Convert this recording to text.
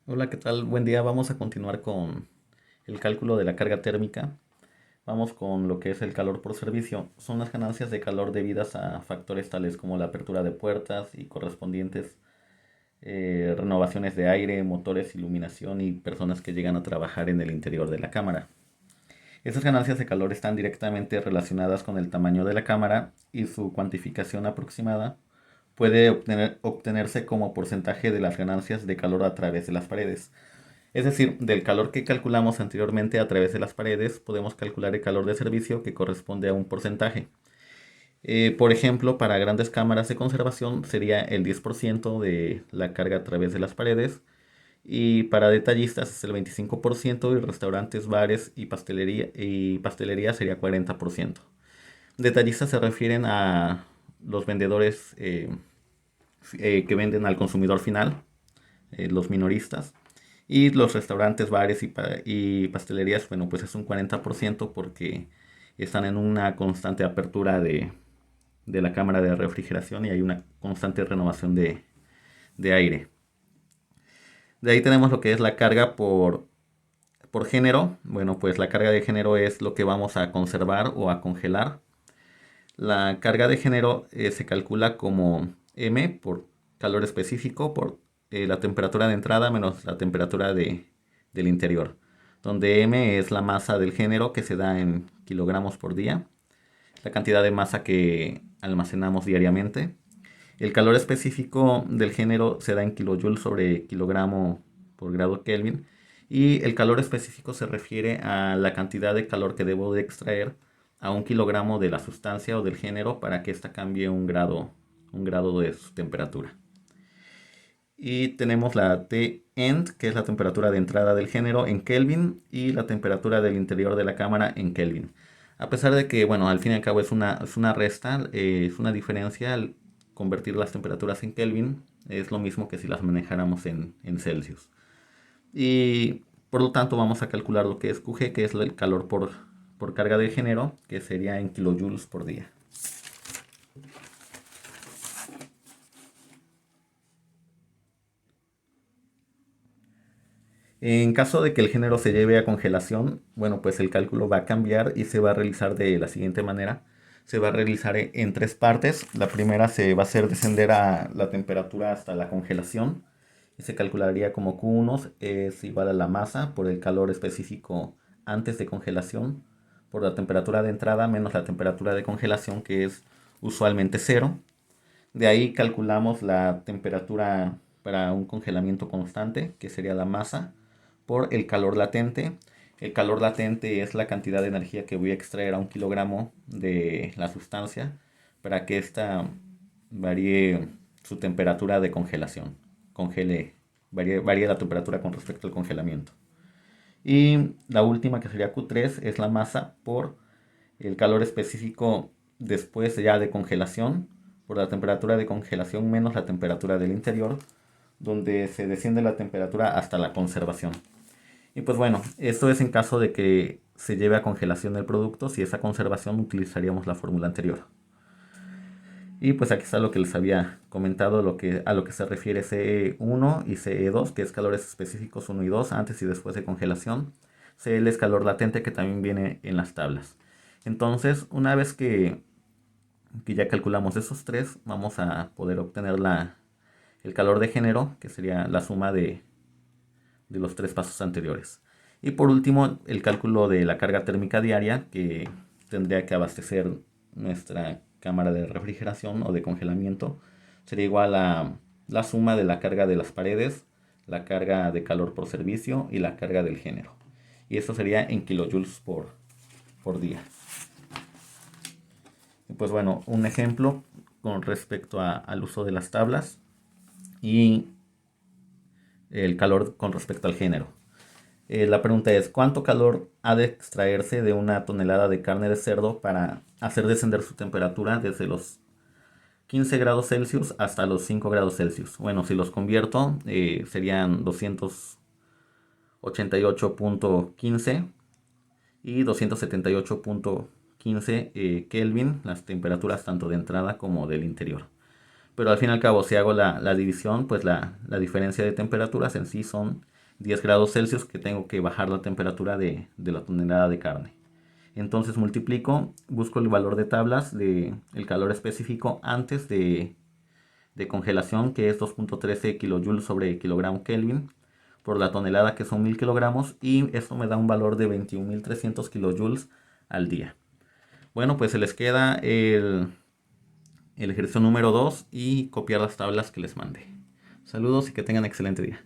Hola, ¿qué tal? Buen día. Vamos a continuar con el cálculo de la carga térmica. Vamos con lo que es el calor por servicio. Son las ganancias de calor debidas a factores tales como la apertura de puertas y correspondientes renovaciones de aire, motores, iluminación y personas que llegan a trabajar en el interior de la cámara. Esas ganancias de calor están directamente relacionadas con el tamaño de la cámara y su cuantificación aproximada puede obtenerse como porcentaje de las ganancias de calor a través de las paredes. Es decir, del calor que calculamos anteriormente a través de las paredes, podemos calcular el calor de servicio que corresponde a un porcentaje. Por ejemplo, para grandes cámaras de conservación sería el 10% de la carga a través de las paredes, y para detallistas es el 25%, y restaurantes, bares y pastelería sería 40%. Detallistas se refieren a los vendedores que venden al consumidor final, los minoristas. Y los restaurantes, bares y pastelerías, bueno, pues es un 40% porque están en una constante apertura de la cámara de refrigeración y hay una constante renovación de aire. De ahí tenemos lo que es la carga por género. Bueno, pues la carga de género es lo que vamos a conservar o a congelar. La carga de género se calcula como M por calor específico por la temperatura de entrada menos la temperatura del interior, donde M es la masa del género que se da en kilogramos por día, la cantidad de masa que almacenamos diariamente. El calor específico del género se da en kilojoules sobre kilogramo por grado Kelvin, y el calor específico se refiere a la cantidad de calor que debo de extraer a un kilogramo de la sustancia o del género para que ésta cambie un grado de su temperatura. Y tenemos la T-end, que es la temperatura de entrada del género en Kelvin, y la temperatura del interior de la cámara en Kelvin. A pesar de que, bueno, al fin y al cabo es una resta, es una diferencia al convertir las temperaturas en Kelvin, es lo mismo que si las manejáramos en Celsius. Y por lo tanto vamos a calcular lo que es QG, que es el calor por carga de género, que sería en kilojoules por día. En caso de que el género se lleve a congelación, bueno, pues el cálculo va a cambiar y se va a realizar de la siguiente manera. Se va a realizar en tres partes. La primera se va a hacer descender a la temperatura hasta la congelación y se calcularía como Q1 es igual a la masa por el calor específico antes de congelación por la temperatura de entrada menos la temperatura de congelación, que es usualmente cero. De ahí calculamos la temperatura para un congelamiento constante, que sería la masa, por el calor latente. El calor latente es la cantidad de energía que voy a extraer a un kilogramo de la sustancia para que ésta varíe su temperatura de congelación. Varíe la temperatura con respecto al congelamiento. Y la última, que sería Q3, es la masa por el calor específico después ya de congelación, por la temperatura de congelación menos la temperatura del interior, donde se desciende la temperatura hasta la conservación. Y pues bueno, esto es en caso de que se lleve a congelación el producto. Si es a conservación, utilizaríamos la fórmula anterior. Y pues aquí está lo que les había comentado, a lo que se refiere CE1 y CE2, que es calores específicos 1 y 2 antes y después de congelación. CL es calor latente, que también viene en las tablas. Entonces, una vez que ya calculamos esos tres, vamos a poder obtener el calor de género, que sería la suma de los tres pasos anteriores. Y por último, el cálculo de la carga térmica diaria, que tendría que abastecer nuestra cámara de refrigeración o de congelamiento, sería igual a la suma de la carga de las paredes, la carga de calor por servicio y la carga del género. Y esto sería en kilojoules por día. Y pues bueno, un ejemplo con respecto al uso de las tablas y el calor con respecto al género. La pregunta es, ¿cuánto calor ha de extraerse de una tonelada de carne de cerdo para hacer descender su temperatura desde los 15 grados Celsius hasta los 5 grados Celsius? Bueno, si los convierto, serían 288.15 y 278.15 Kelvin, las temperaturas tanto de entrada como del interior. Pero al fin y al cabo, si hago la división, pues la diferencia de temperaturas en sí son 10 grados Celsius, que tengo que bajar la temperatura de la tonelada de carne. Entonces multiplico, busco el valor de tablas del calor específico antes de congelación, que es 2.13 kilojoules sobre kilogramo Kelvin por la tonelada, que son 1000 kilogramos, y esto me da un valor de 21.300 kilojoules al día. Bueno, pues se les queda el ejercicio número 2 y copiar las tablas que les mandé. Saludos y que tengan excelente día.